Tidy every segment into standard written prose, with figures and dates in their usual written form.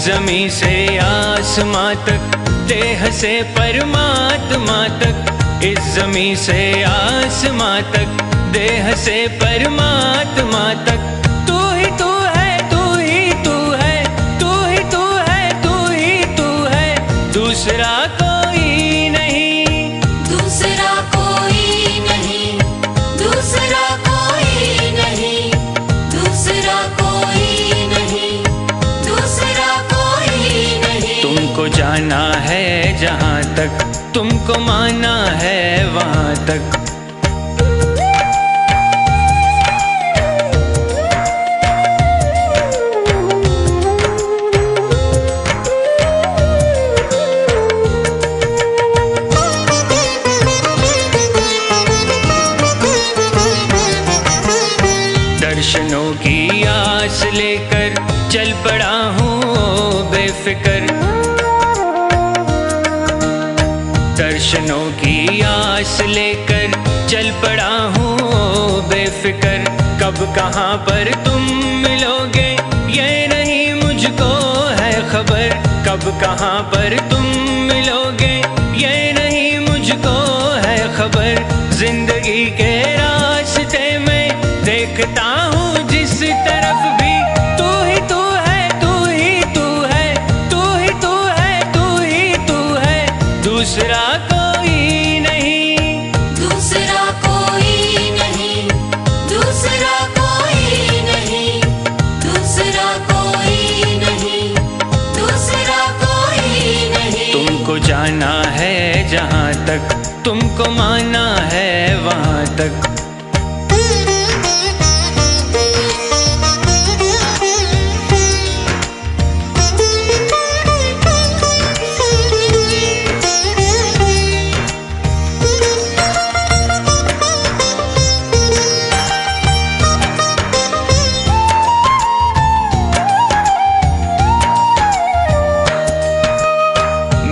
ज़मीं से आसमां तक, देह से परमात्मा तक। इस ज़मीं से आसमां तक, देह से परमात्मा तक। तू ही तू है, तू ही तू है, तू ही तू है, तू ही तू है, दूसरा कोई नहीं, दूसरा कोई नहीं, दूसरा कोई नहीं, दूसरा कोई नहीं, दूसरा कोई नहीं। तुमको जाना है जहाँ तक, तुमको माना है वहाँ तक। दर्शनों की आस लेकर चल पड़ा हूँ बेफिक्र। दर्शनों की आस लेकर चल पड़ा हूँ बेफिक्र। कब कहाँ पर तुम मिलोगे ये नहीं मुझको है खबर। कब कहाँ पर तुम मिलोगे ये नहीं मुझको है खबर। जिंदगी के रास्ते में देखता हूँ जिस तरफ भी, तू ही तू है, तू ही तू है, तू ही तू है, तू ही तू है, दूसरा कोई नहीं, दूसरा कोई नहीं, दूसरा कोई नहीं, दूसरा कोई नहीं, दूसरा कोई नहीं। तुमको जाना है जहाँ तक, तुमको माना है वहाँ तक।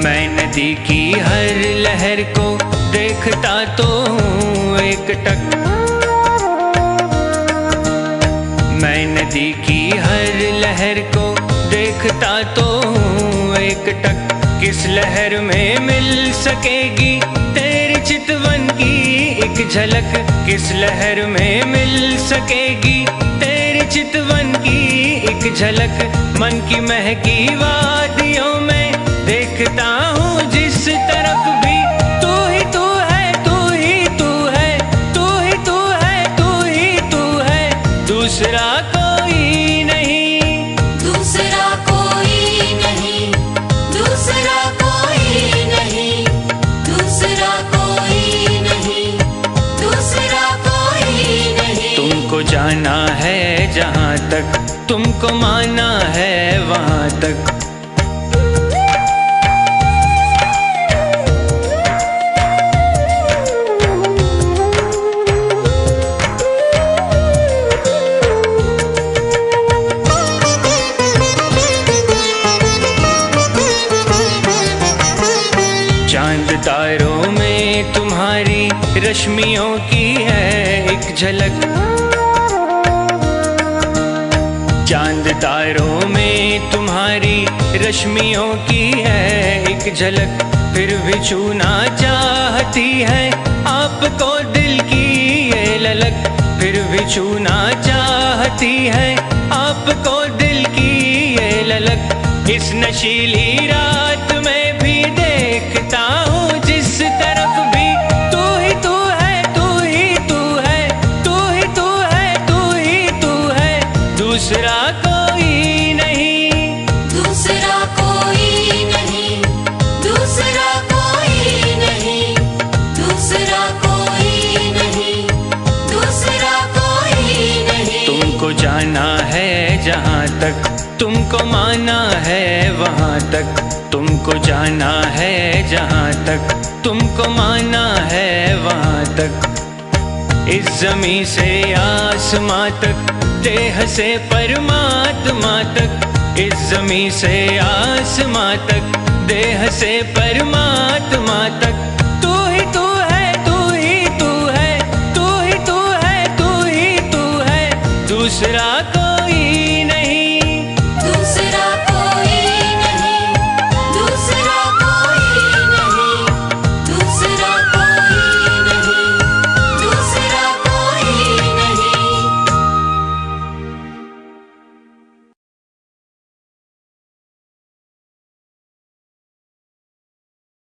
मैं नदी की हर लहर को देखता तो हूँ एक टक। मैं नदी की हर लहर को देखता तो हूँ एक टक। किस लहर में मिल सकेगी तेरी चितवन की एक झलक। किस लहर में मिल सकेगी तेरी चितवन की एक झलक। मन की महकी वादियों में देखता हूँ जिस तरफ भी, तू ही तू है, तू ही तू है, तू ही तू है, तू ही तू है, दूसरा कोई नहीं, दूसरा कोई नहीं, दूसरा कोई नहीं, दूसरा कोई नहीं, दूसरा कोई नहीं। तुमको जाना है जहाँ तक, तुमको माना है वहाँ तक। चांद तारों में तुम्हारी रश्मियों की है एक झलक। चांद तारों में तुम्हारी रश्मियों की है एक झलक। फिर भी छूना चाहती है आपको दिल की ये ललक। फिर भी छूना चाहती है आपको दिल की ये ललक। इस नशीली रात में भी देखता हूँ जिस तरफ भी, तू ही तू है, तू ही तू है, तू ही तू है, तू ही तू है, दूसरा कोई नहीं, दूसरा कोई नहीं, दूसरा कोई नहीं, दूसरा कोई नहीं, दूसरा कोई नहीं। तुमको जाना है जहाँ तक, तुमको माना है वहाँ तक। तुमको जाना है जहाँ तक, तुमको माना है वहाँ तक। इस ज़मीं से आसमां तक, देह से परमात्मा तक। इस ज़मीं से आसमां तक, देह से परमात्मा तक। तू ही तू है, तू ही तू है, तू ही तू है, तू ही तू है, दूसरा